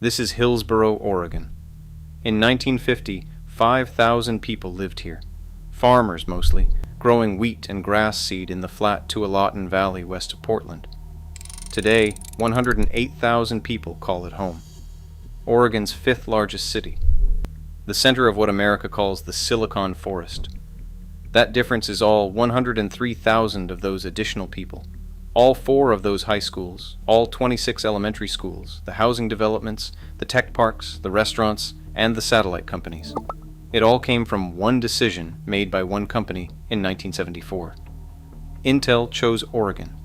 This is Hillsboro, Oregon. In 1950, 5,000 people lived here, farmers mostly, growing wheat and grass seed in the flat Tualatin Valley west of Portland. Today, 108,000 people call it home. Oregon's fifth largest city, the center of what America calls the Silicon Forest. That difference is all 103,000 of those additional people. All 4 of those high schools, all 26 elementary schools, the housing developments, the tech parks, the restaurants, and the satellite companies. It all came from one decision made by one company in 1974. Intel chose Oregon,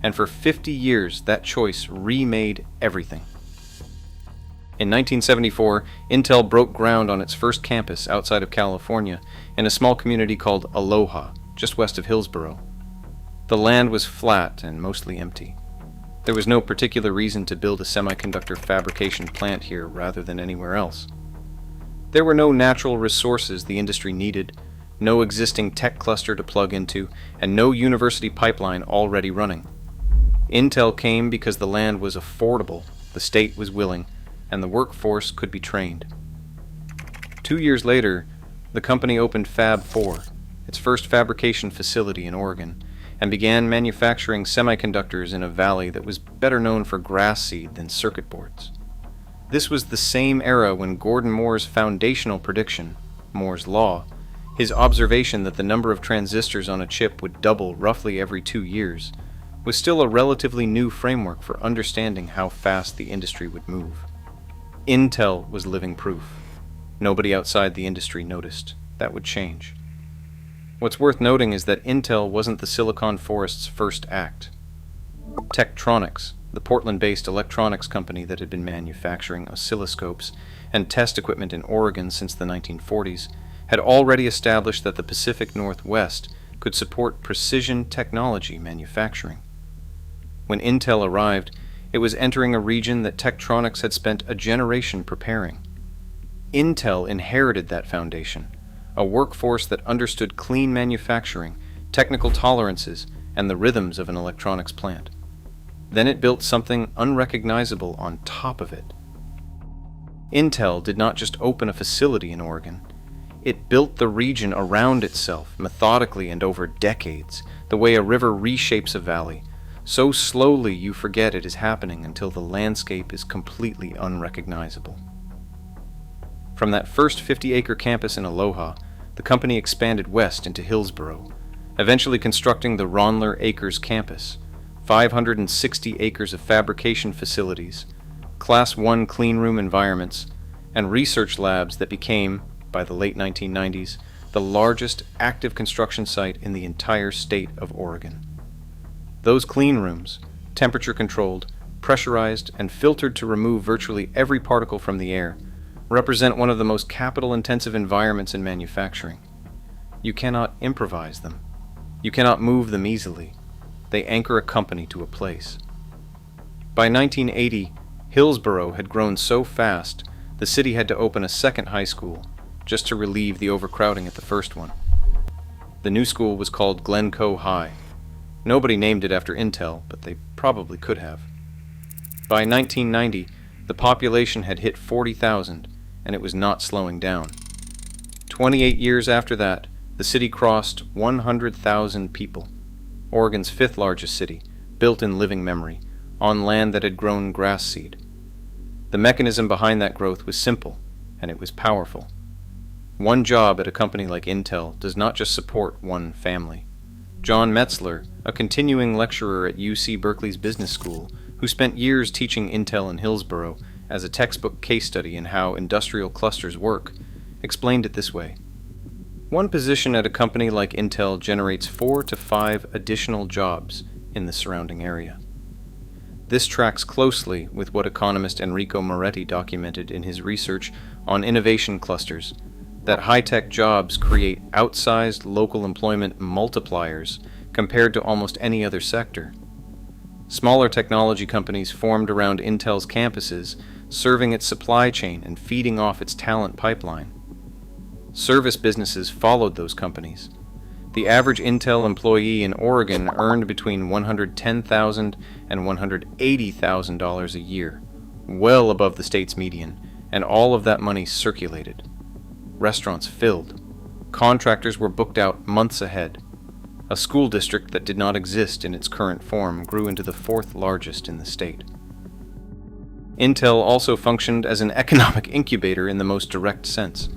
and for 50 years that choice remade everything. In 1974, Intel broke ground on its first campus outside of California in a small community called Aloha, just west of Hillsboro. The land was flat and mostly empty. There was no particular reason to build a semiconductor fabrication plant here rather than anywhere else. There were no natural resources the industry needed, no existing tech cluster to plug into, and no university pipeline already running. Intel came because the land was affordable, the state was willing, and the workforce could be trained. 2 years later, the company opened Fab 4, its first fabrication facility in Oregon, and began manufacturing semiconductors in a valley that was better known for grass seed than circuit boards. This was the same era when Gordon Moore's foundational prediction, Moore's Law, his observation that the number of transistors on a chip would double roughly every 2 years, was still a relatively new framework for understanding how fast the industry would move. Intel was living proof. Nobody outside the industry noticed. That would change. What's worth noting is that Intel wasn't the Silicon Forest's first act. Tektronix, the Portland-based electronics company that had been manufacturing oscilloscopes and test equipment in Oregon since the 1940s, had already established that the Pacific Northwest could support precision technology manufacturing. When Intel arrived, it was entering a region that Tektronix had spent a generation preparing. Intel inherited that foundation, a workforce that understood clean manufacturing, technical tolerances, and the rhythms of an electronics plant. Then it built something unrecognizable on top of it. Intel did not just open a facility in Oregon. It built the region around itself methodically and over decades, the way a river reshapes a valley, so slowly you forget it is happening until the landscape is completely unrecognizable. From that first 50-acre campus in Aloha, the company expanded west into Hillsboro, eventually constructing the Ronler Acres campus, 560 acres of fabrication facilities, Class 1 cleanroom environments, and research labs that became, by the late 1990s, the largest active construction site in the entire state of Oregon. Those clean rooms, temperature-controlled, pressurized, and filtered to remove virtually every particle from the air, represent one of the most capital-intensive environments in manufacturing. You cannot improvise them. You cannot move them easily. They anchor a company to a place. By 1980, Hillsboro had grown so fast, the city had to open a second high school, just to relieve the overcrowding at the first one. The new school was called Glencoe High. Nobody named it after Intel, but they probably could have. By 1990, the population had hit 40,000, and it was not slowing down. 28 years after that, the city crossed 100,000 people. Oregon's fifth largest city, built in living memory, on land that had grown grass seed. The mechanism behind that growth was simple, and it was powerful. One job at a company like Intel does not just support one family. John Metzler, a continuing lecturer at UC Berkeley's Business School, who spent years teaching Intel in Hillsboro as a textbook case study in how industrial clusters work, explained it this way. One position at a company like Intel generates 4 to 5 additional jobs in the surrounding area. This tracks closely with what economist Enrico Moretti documented in his research on innovation clusters, that high-tech jobs create outsized local employment multipliers compared to almost any other sector. Smaller technology companies formed around Intel's campuses, serving its supply chain and feeding off its talent pipeline. Service businesses followed those companies. The average Intel employee in Oregon earned between $110,000 and $180,000 a year, well above the state's median, and all of that money circulated. Restaurants filled. Contractors were booked out months ahead. A school district that did not exist in its current form grew into the fourth largest in the state. Intel also functioned as an economic incubator in the most direct sense.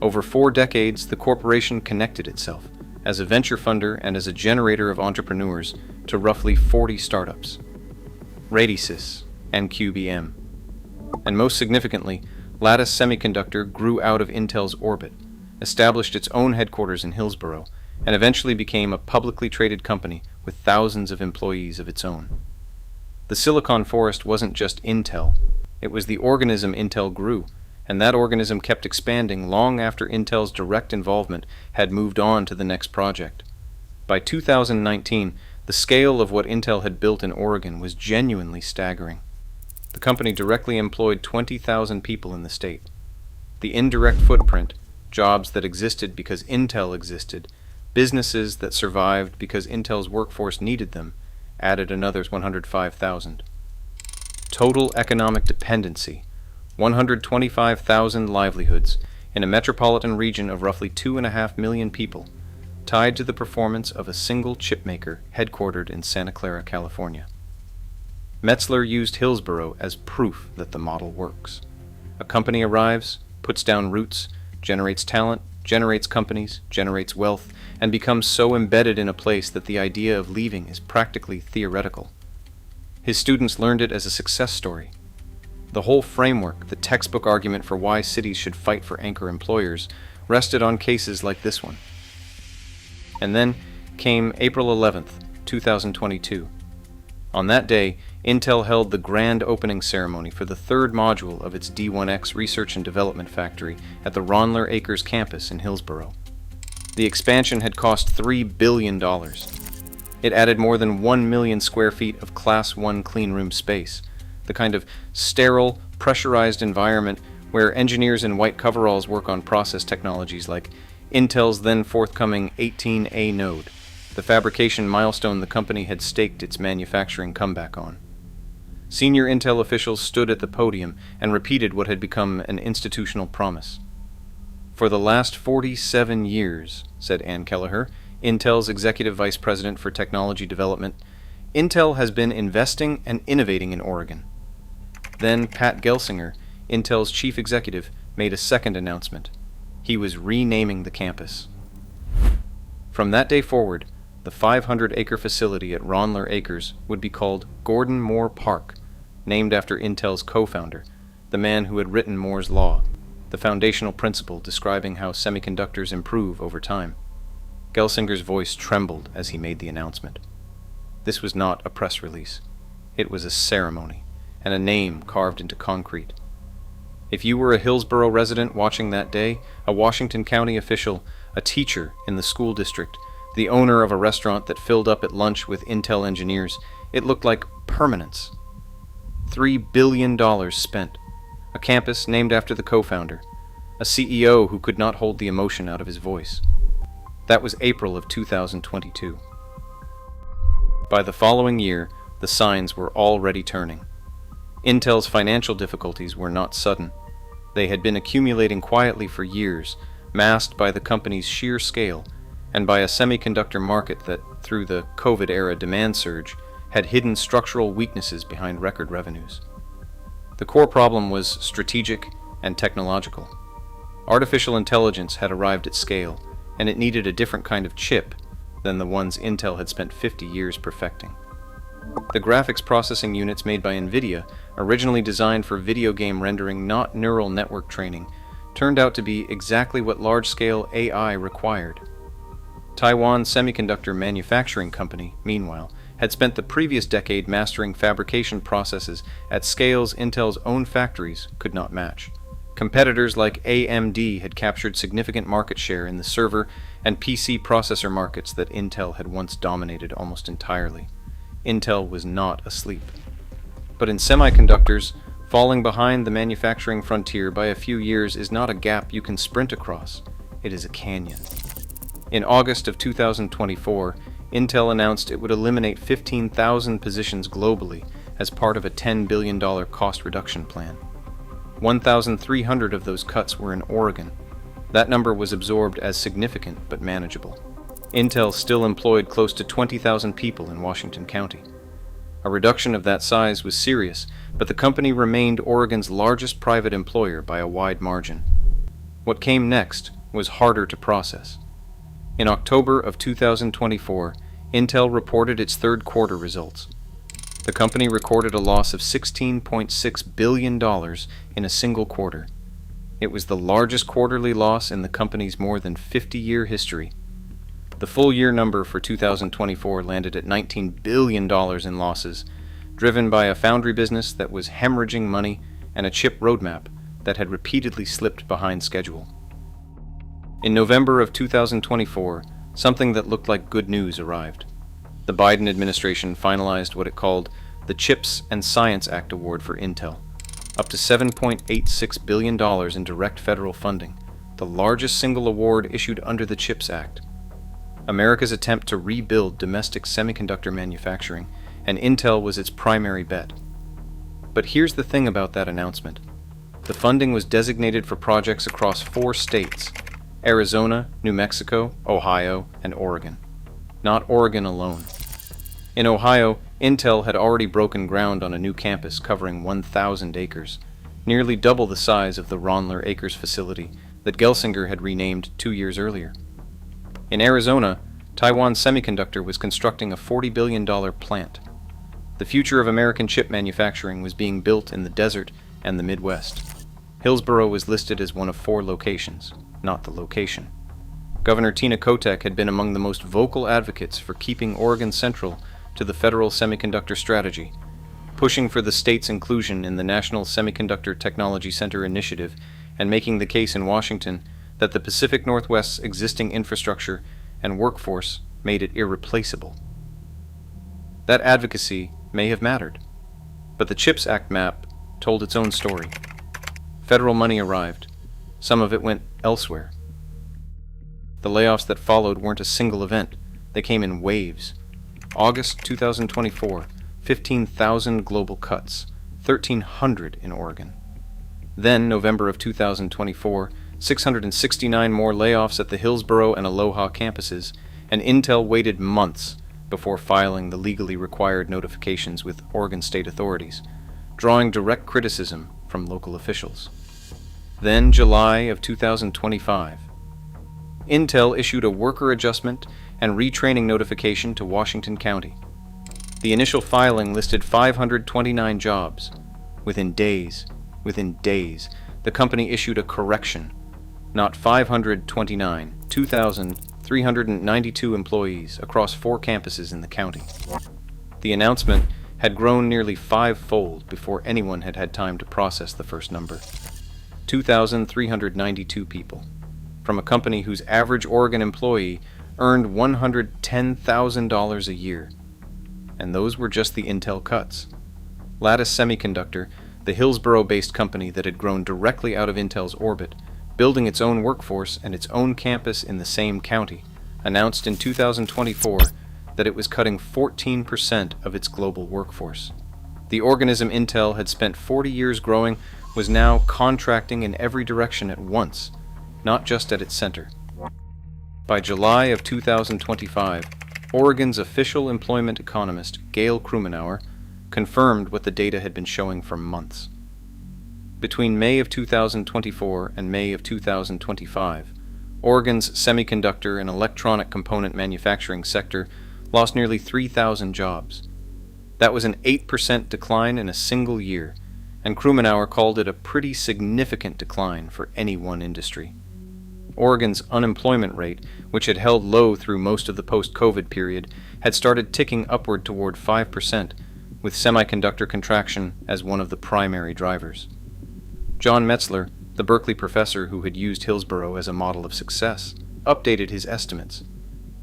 Over 4 decades, the corporation connected itself as a venture funder and as a generator of entrepreneurs to roughly 40 startups, Radisys and QBM. And most significantly, Lattice Semiconductor grew out of Intel's orbit, established its own headquarters in Hillsboro, and eventually became a publicly traded company with thousands of employees of its own. The Silicon Forest wasn't just Intel, it was the organism Intel grew, and that organism kept expanding long after Intel's direct involvement had moved on to the next project. By 2019, the scale of what Intel had built in Oregon was genuinely staggering. The company directly employed 20,000 people in the state. The indirect footprint, jobs that existed because Intel existed, businesses that survived because Intel's workforce needed them, added another 105,000. Total economic dependency, 125,000 livelihoods in a metropolitan region of roughly 2.5 million people, tied to the performance of a single chipmaker headquartered in Santa Clara, California. Metzler used Hillsboro as proof that the model works. A company arrives, puts down roots, generates talent, generates companies, generates wealth, and becomes so embedded in a place that the idea of leaving is practically theoretical. His students learned it as a success story. The whole framework, the textbook argument for why cities should fight for anchor employers, rested on cases like this one. And then came April 11th, 2022. On that day, Intel held the grand opening ceremony for the third module of its D1X research and development factory at the Ronler Acres campus in Hillsboro. The expansion had cost $3 billion. It added more than 1 million square feet of Class 1 cleanroom space, the kind of sterile, pressurized environment where engineers in white coveralls work on process technologies like Intel's then forthcoming 18A node, the fabrication milestone the company had staked its manufacturing comeback on. Senior Intel officials stood at the podium and repeated what had become an institutional promise. For the last 47 years, said Ann Kelleher, Intel's executive vice president for technology development, Intel has been investing and innovating in Oregon. Then Pat Gelsinger, Intel's chief executive, made a second announcement. He was renaming the campus. From that day forward, the 500-acre facility at Ronler Acres would be called Gordon Moore Park, named after Intel's co-founder, the man who had written Moore's Law, the foundational principle describing how semiconductors improve over time. Gelsinger's voice trembled as he made the announcement. This was not a press release. It was a ceremony, and a name carved into concrete. If you were a Hillsboro resident watching that day, a Washington County official, a teacher in the school district, the owner of a restaurant that filled up at lunch with Intel engineers, it looked like permanence. $3 billion spent. A campus named after the co-founder. A CEO who could not hold the emotion out of his voice. That was April of 2022. By the following year, the signs were already turning. Intel's financial difficulties were not sudden. They had been accumulating quietly for years, masked by the company's sheer scale, and by a semiconductor market that, through the COVID-era demand surge, had hidden structural weaknesses behind record revenues. The core problem was strategic and technological. Artificial intelligence had arrived at scale, and it needed a different kind of chip than the ones Intel had spent 50 years perfecting. The graphics processing units made by NVIDIA, originally designed for video game rendering, not neural network training, turned out to be exactly what large-scale AI required. Taiwan Semiconductor Manufacturing Company, meanwhile, had spent the previous decade mastering fabrication processes at scales Intel's own factories could not match. Competitors like AMD had captured significant market share in the server and PC processor markets that Intel had once dominated almost entirely. Intel was not asleep. But in semiconductors, falling behind the manufacturing frontier by a few years is not a gap you can sprint across. It is a canyon. In August of 2024, Intel announced it would eliminate 15,000 positions globally as part of a $10 billion cost reduction plan. 1,300 of those cuts were in Oregon. That number was absorbed as significant but manageable. Intel still employed close to 20,000 people in Washington County. A reduction of that size was serious, but the company remained Oregon's largest private employer by a wide margin. What came next was harder to process. In October of 2024, Intel reported its third quarter results. The company recorded a loss of $16.6 billion in a single quarter. It was the largest quarterly loss in the company's more than 50-year history. The full-year number for 2024 landed at $19 billion in losses, driven by a foundry business that was hemorrhaging money and a chip roadmap that had repeatedly slipped behind schedule. In November of 2024, something that looked like good news arrived. The Biden administration finalized what it called the CHIPS and Science Act Award for Intel, up to $7.86 billion in direct federal funding, the largest single award issued under the CHIPS Act. America's attempt to rebuild domestic semiconductor manufacturing, and Intel was its primary bet. But here's the thing about that announcement. The funding was designated for projects across 4 states: Arizona, New Mexico, Ohio, and Oregon. Not Oregon alone. In Ohio, Intel had already broken ground on a new campus covering 1,000 acres, nearly double the size of the Ronler Acres facility that Gelsinger had renamed 2 years earlier. In Arizona, Taiwan Semiconductor was constructing a $40 billion plant. The future of American chip manufacturing was being built in the desert and the Midwest. Hillsboro was listed as one of 4 locations, not the location. Governor Tina Kotek had been among the most vocal advocates for keeping Oregon central to the federal semiconductor strategy, pushing for the state's inclusion in the National Semiconductor Technology Center initiative and making the case in Washington that the Pacific Northwest's existing infrastructure and workforce made it irreplaceable. That advocacy may have mattered, but the CHIPS Act map told its own story. Federal money arrived. Some of it went elsewhere. The layoffs that followed weren't a single event. They came in waves. August 2024, 15,000 global cuts, 1,300 in Oregon. Then, November of 2024, 669 more layoffs at the Hillsboro and Aloha campuses, and Intel waited months before filing the legally required notifications with Oregon state authorities, drawing direct criticism from local officials. Then, July of 2025, Intel issued a worker adjustment and retraining notification to Washington County. The initial filing listed 529 jobs. Within days, the company issued a correction. Not 529, 2,392 employees across 4 campuses in the county. The announcement had grown nearly 5-fold before anyone had had time to process the first number. 2,392 people, from a company whose average Oregon employee earned $110,000 a year. And those were just the Intel cuts. Lattice Semiconductor, the Hillsboro-based company that had grown directly out of Intel's orbit, building its own workforce and its own campus in the same county, announced in 2024 that it was cutting 14% of its global workforce. The organism Intel had spent 40 years growing was now contracting in every direction at once, not just at its center. By July of 2025, Oregon's official employment economist, Gail Krumenauer, confirmed what the data had been showing for months. Between May of 2024 and May of 2025, Oregon's semiconductor and electronic component manufacturing sector lost nearly 3,000 jobs. That was an 8% decline in a single year, and Krumenauer called it a pretty significant decline for any one industry. Oregon's unemployment rate, which had held low through most of the post-COVID period, had started ticking upward toward 5%, with semiconductor contraction as one of the primary drivers. John Metzler, the Berkeley professor who had used Hillsboro as a model of success, updated his estimates.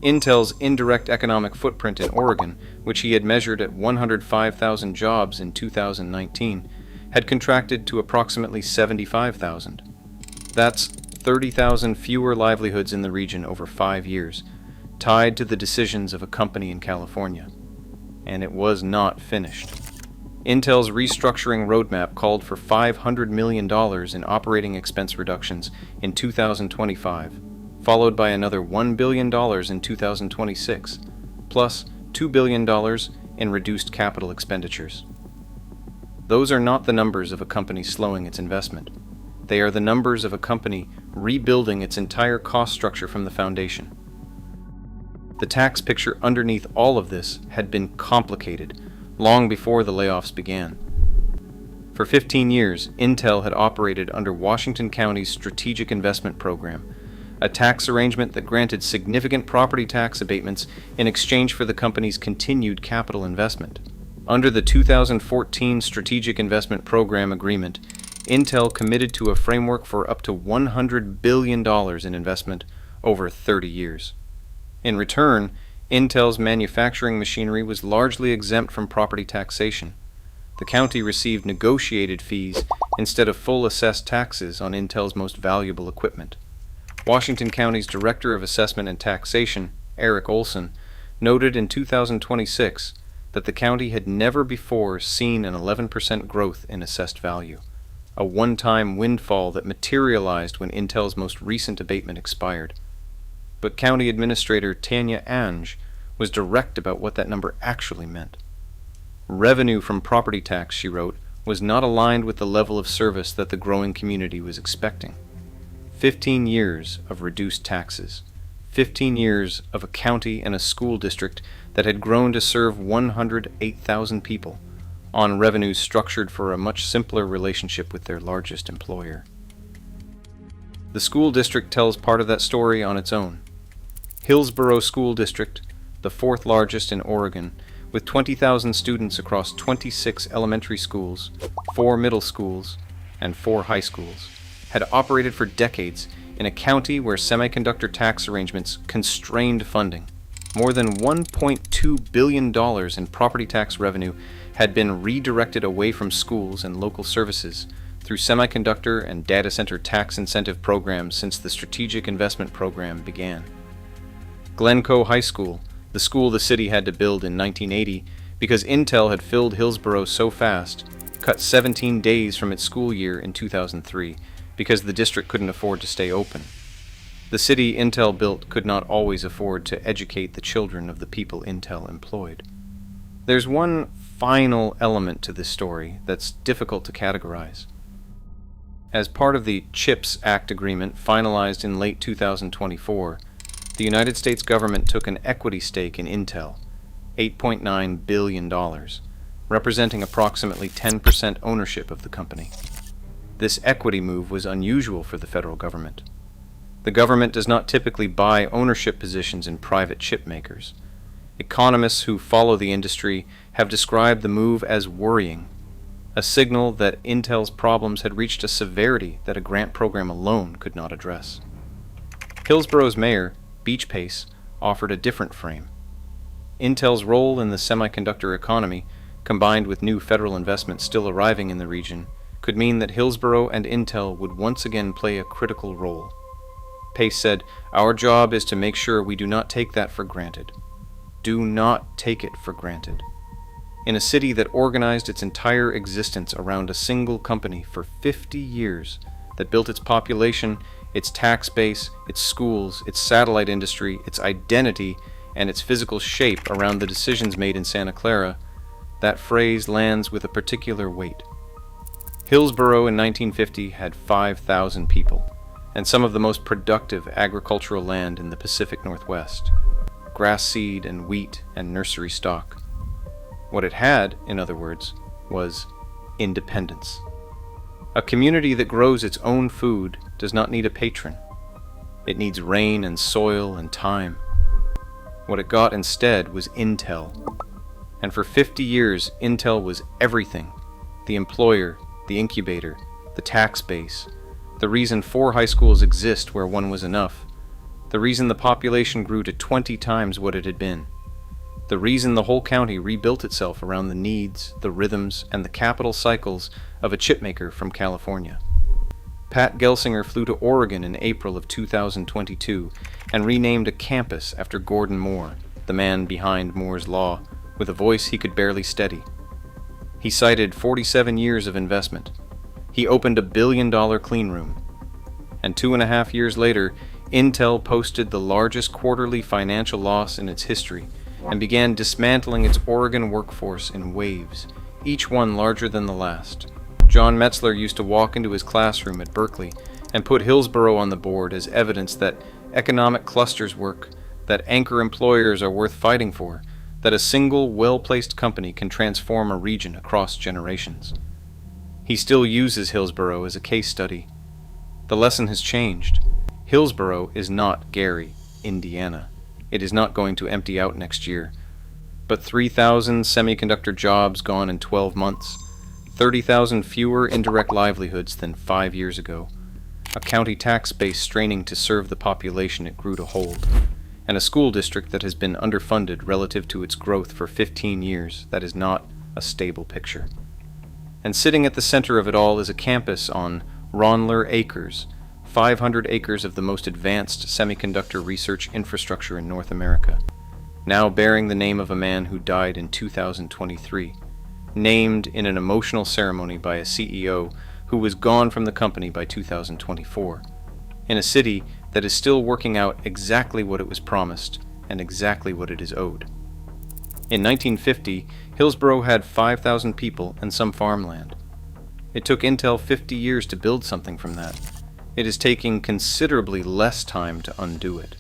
Intel's indirect economic footprint in Oregon, which he had measured at 105,000 jobs in 2019, had contracted to approximately 75,000. That's 30,000 fewer livelihoods in the region over 5 years, tied to the decisions of a company in California. And it was not finished. Intel's restructuring roadmap called for $500 million in operating expense reductions in 2025, followed by another $1 billion in 2026, plus $2 billion in reduced capital expenditures. Those are not the numbers of a company slowing its investment. They are the numbers of a company rebuilding its entire cost structure from the foundation. The tax picture underneath all of this had been complicated long before the layoffs began. For 15 years, Intel had operated under Washington County's Strategic Investment Program, a tax arrangement that granted significant property tax abatements in exchange for the company's continued capital investment. Under the 2014 Strategic Investment Program agreement, Intel committed to a framework for up to $100 billion in investment over 30 years. In return, Intel's manufacturing machinery was largely exempt from property taxation. The county received negotiated fees instead of full assessed taxes on Intel's most valuable equipment. Washington County's Director of Assessment and Taxation, Eric Olson, noted in 2026 that the county had never before seen an 11% growth in assessed value, a one-time windfall that materialized when Intel's most recent abatement expired. But County Administrator Tanya Ange was direct about what that number actually meant. Revenue from property tax, she wrote, was not aligned with the level of service that the growing community was expecting. 15 years of reduced taxes, 15 years of a county and a school district that had grown to serve 108,000 people, on revenues structured for a much simpler relationship with their largest employer. The school district tells part of that story on its own. Hillsboro School District, the fourth largest in Oregon, with 20,000 students across 26 elementary schools, 4 middle schools, and 4 high schools, had operated for decades in a county where semiconductor tax arrangements constrained funding. More than $1.2 billion in property tax revenue had been redirected away from schools and local services through semiconductor and data center tax incentive programs since the Strategic Investment Program began. Glencoe High School, the school the city had to build in 1980 because Intel had filled Hillsboro so fast, cut 17 days from its school year in 2003 because the district couldn't afford to stay open. The city Intel built could not always afford to educate the children of the people Intel employed. There's one final element to this story that's difficult to categorize. As part of the CHIPS Act agreement finalized in late 2024, the United States government took an equity stake in Intel, $8.9 billion, representing approximately 10% ownership of the company. This equity move was unusual for the federal government. The government does not typically buy ownership positions in private chip makers. Economists who follow the industry have described the move as worrying, a signal that Intel's problems had reached a severity that a grant program alone could not address. Hillsboro's mayor, Beach Pace, offered a different frame. Intel's role in the semiconductor economy, combined with new federal investment still arriving in the region, could mean that Hillsboro and Intel would once again play a critical role. Pace said, "Our job is to make sure we do not take that for granted. Do not take it for granted." In a city that organized its entire existence around a single company for 50 years, that built its population, its tax base, its schools, its satellite industry, its identity, and its physical shape around the decisions made in Santa Clara, that phrase lands with a particular weight. Hillsboro in 1950 had 5,000 people, and some of the most productive agricultural land in the Pacific Northwest, grass seed and wheat and nursery stock. What it had, in other words, was independence. A community that grows its own food does not need a patron. It needs rain and soil and time. What it got instead was Intel. And for 50 years, Intel was everything: the employer, the incubator, the tax base, the reason 4 high schools exist where one was enough, the reason the population grew to 20 times what it had been, the reason the whole county rebuilt itself around the needs, the rhythms, and the capital cycles of a chipmaker from California. Pat Gelsinger flew to Oregon in April of 2022 and renamed a campus after Gordon Moore, the man behind Moore's Law, with a voice he could barely steady. He cited 47 years of investment. He opened a billion-dollar clean room. And 2.5 years later, Intel posted the largest quarterly financial loss in its history and began dismantling its Oregon workforce in waves, each one larger than the last. John Metzler used to walk into his classroom at Berkeley and put Hillsboro on the board as evidence that economic clusters work, that anchor employers are worth fighting for, that a single, well-placed company can transform a region across generations. He still uses Hillsboro as a case study. The lesson has changed. Hillsboro is not Gary, Indiana. It is not going to empty out next year. But 3,000 semiconductor jobs gone in 12 months, 30,000 fewer indirect livelihoods than 5 years ago, a county tax base straining to serve the population it grew to hold, and a school district that has been underfunded relative to its growth for 15 years. That is not a stable picture. And sitting at the center of it all is a campus on Ronler Acres, 500 acres of the most advanced semiconductor research infrastructure in North America, now bearing the name of a man who died in 2023, named in an emotional ceremony by a CEO who was gone from the company by 2024, in a city that is still working out exactly what it was promised and exactly what it is owed. In 1950, Hillsboro had 5,000 people and some farmland. It took Intel 50 years to build something from that. It is taking considerably less time to undo it.